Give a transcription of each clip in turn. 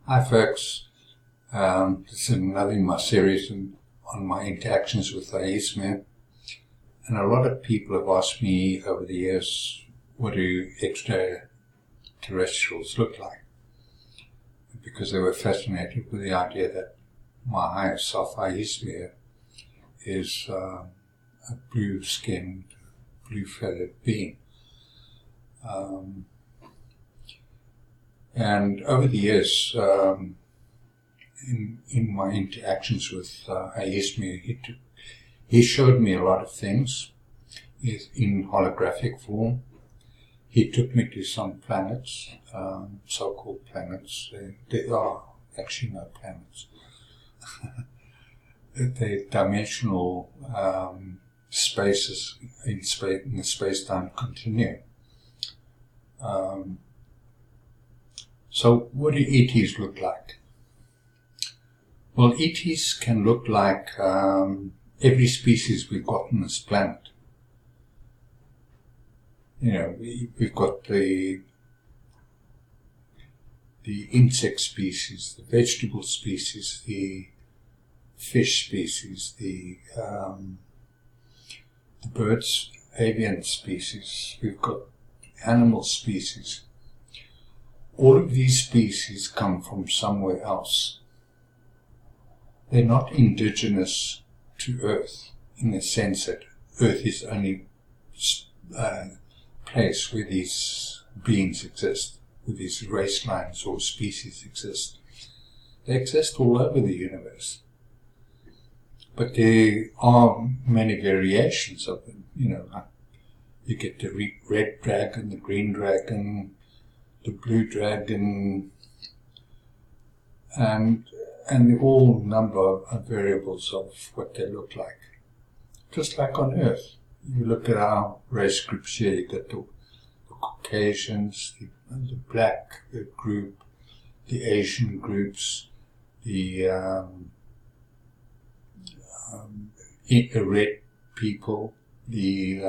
Hi folks, this is another in my series on my interactions with aiazmir, and a lot of people have asked me over the years, what do extraterrestrials look like? Because they were fascinated with the idea that my higher self, aiazmir, is a blue-skinned, blue-feathered being. And over the years, in my interactions with aiazmir, he showed me a lot of things in holographic form. He took me to some planets, so-called planets. There are actually no planets. They're dimensional spaces in the space-time continuum. So what do ETs look like? Well, ETs can look like every species we've got on this planet. You know, we've got the insect species, the vegetable species, the fish species, the birds, avian species. We've got animal species. All of these species come from somewhere else. They're not indigenous to Earth in the sense that Earth is the only place where these beings exist, where these race lines or species exist. They exist all over the universe. But there are many variations of them. You know, like you get the red dragon, the green dragon, the blue dragon, and all number of variables of what they look like. Just like on Earth. You look at our race groups here, you get the Caucasians, the black group, the Asian groups, the red people, the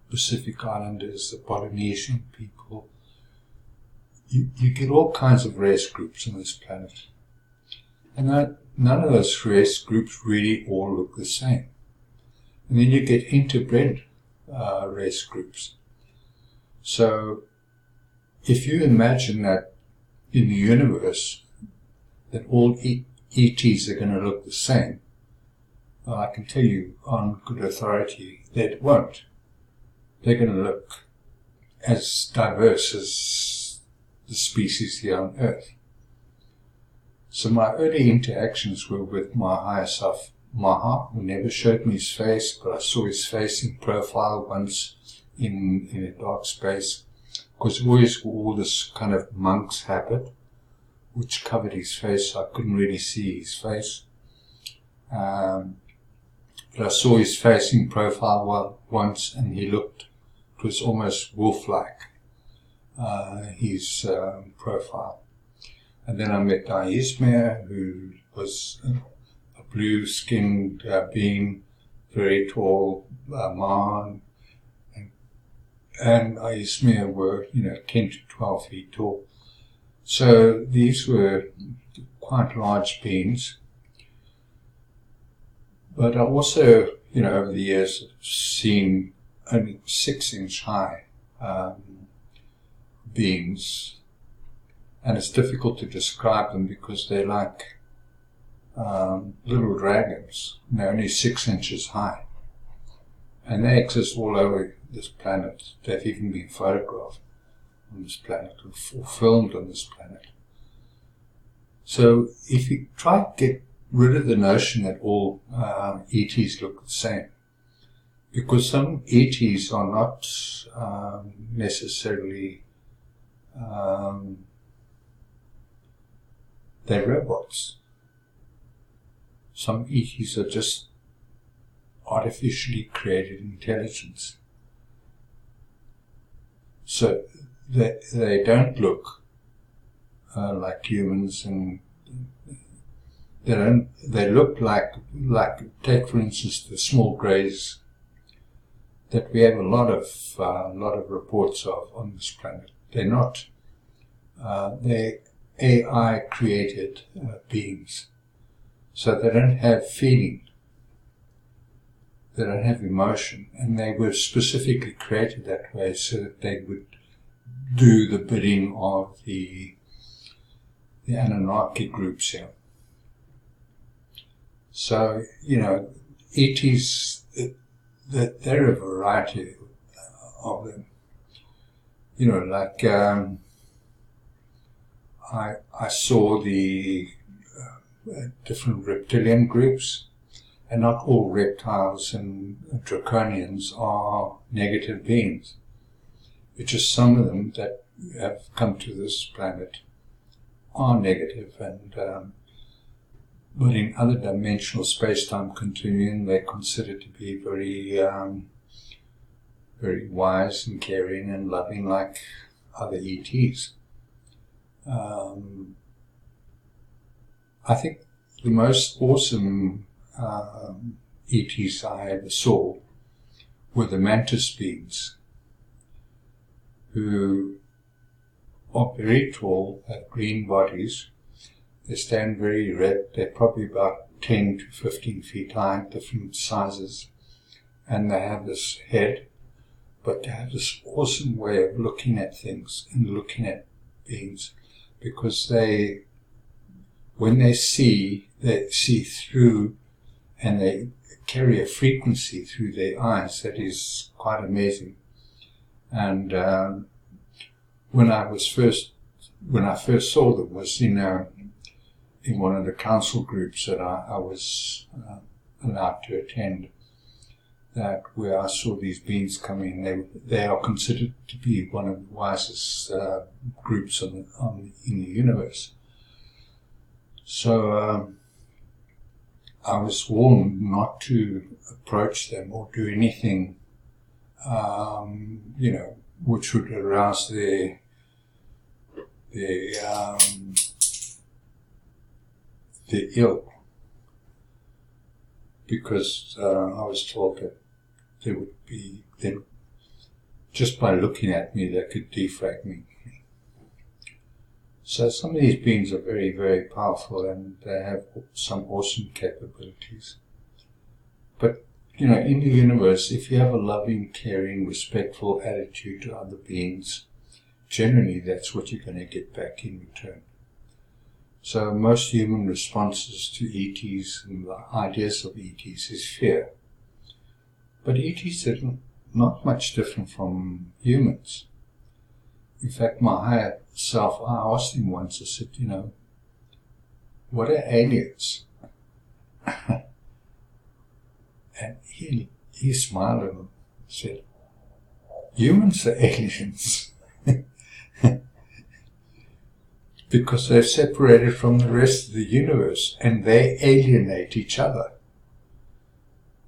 Pacific Islanders, the Polynesian people. You get all kinds of race groups on this planet. And none of those race groups really all look the same. And then you get interbred race groups. So if you imagine that in the universe that all ETs are going to look the same, well, I can tell you on good authority that it won't. They're going to look as diverse as the species here on Earth. So my early interactions were with my higher self, Maha, who never showed me his face, but I saw his face in profile once in a dark space, because he always wore this kind of monk's habit, which covered his face, so I couldn't really see his face. But I saw his face in profile once, and he looked, it was almost wolf-like, his profile. And then I met aiazmir, who was a blue-skinned being, very tall, man, and aiazmir were, 10 to 12 feet tall. So these were quite large beings. But I also, over the years, have seen only 6-inch high beings. And it's difficult to describe them because they're like little dragons. And they're only 6 inches high. And they exist all over this planet. They've even been photographed on this planet or filmed on this planet. So if you try to get rid of the notion that all ETs look the same, because some ETs are not necessarily they're robots. Some ETs are just artificially created intelligence. So they don't look like humans, and they look like take for instance the small greys that we have a lot of reports of on this planet. They're not. They AI created beings. So they don't have feeling, they don't have emotion, and they were specifically created that way so that they would do the bidding of the Anunnaki groups here. So, ETs, there are a variety of them. I saw the different reptilian groups, and not all reptiles and draconians are negative beings. It's just some of them that have come to this planet are negative, but in other dimensional space-time continuum, they're considered to be very, very wise and caring and loving, like other ETs. I think the most awesome ETs I ever saw were the mantis beings, who are very tall, have green bodies. They stand very erect. They're probably about 10 to 15 feet high, different sizes. And they have this head, but they have this awesome way of looking at things and looking at beings, because when they see through, and they carry a frequency through their eyes that is quite amazing. And when I first saw them was in one of the council groups that I was allowed to attend, that where I saw these beings coming. They are considered to be one of the wisest groups in the universe. So I was warned not to approach them or do anything, which would arouse their ill, because I was told that just by looking at me, they could defrag me. So some of these beings are very, very powerful, and they have some awesome capabilities. But, in the universe, if you have a loving, caring, respectful attitude to other beings, generally that's what you're going to get back in return. So most human responses to ETs and the ideas of ETs is fear. But ETs are not much different from humans. In fact, my higher self, I asked him once, I said, what are aliens? And he smiled and said, humans are aliens. Because they're separated from the rest of the universe, and they alienate each other.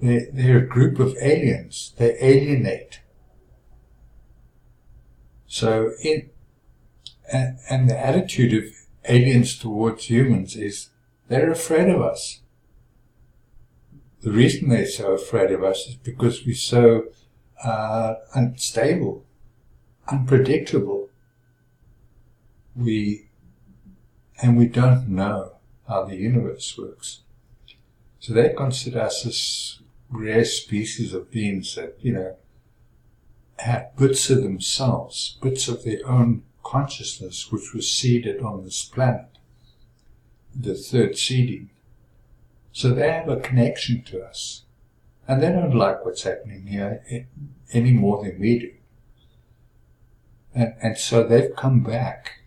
They're a group of aliens. They alienate. So, and the attitude of aliens towards humans is they're afraid of us. The reason they're so afraid of us is because we're so unstable, unpredictable. We don't know how the universe works. So they consider us this rare species of beings that, have bits of themselves, bits of their own consciousness, which was seeded on this planet, the third seeding. So they have a connection to us. And they don't like what's happening here any more than we do. And so they've come back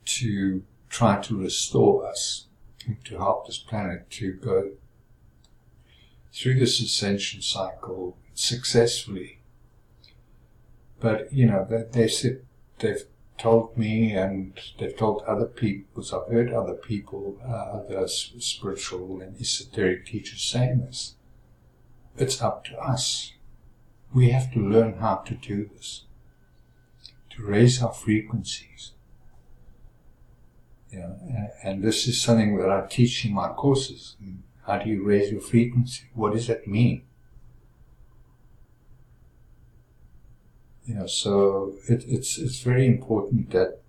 to try to restore us, and to help this planet to go through this ascension cycle successfully. But, they said, they've told me, and they've told other people, because I've heard other people, other spiritual and esoteric teachers saying this. It's up to us. We have to learn how to do this, to raise our frequencies. And this is something that I teach in my courses. How do you raise your frequency? What does that mean? So it's very important that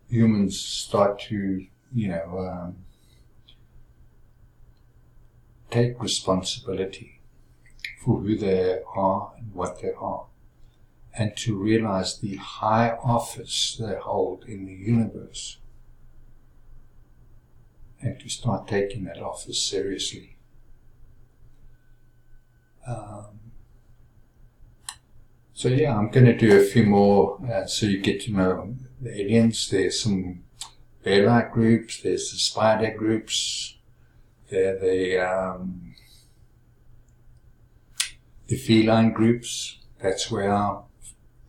humans start to, take responsibility for who they are and what they are, and to realize the high office they hold in the universe, and to start taking that office seriously. So yeah, I'm going to do a few more so you get to know the aliens. There's some bear-like groups, there's the spider groups, there are the feline groups. That's where our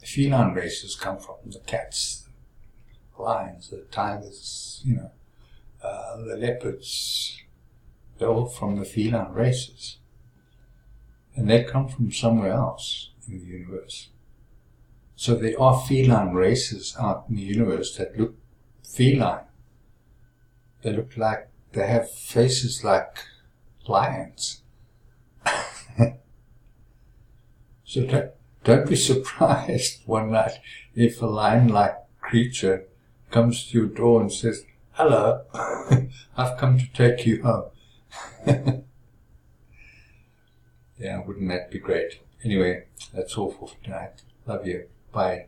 feline races come from, the cats, the lions, the tigers, the leopards. They're all from the feline races. And they come from somewhere else in the universe. So there are feline races out in the universe that look feline. They look like, they have faces like lions. So don't be surprised one night if a lion-like creature comes to your door and says, "Hello, I've come to take you home." Yeah, wouldn't that be great? Anyway, that's all for tonight. Love you. Bye.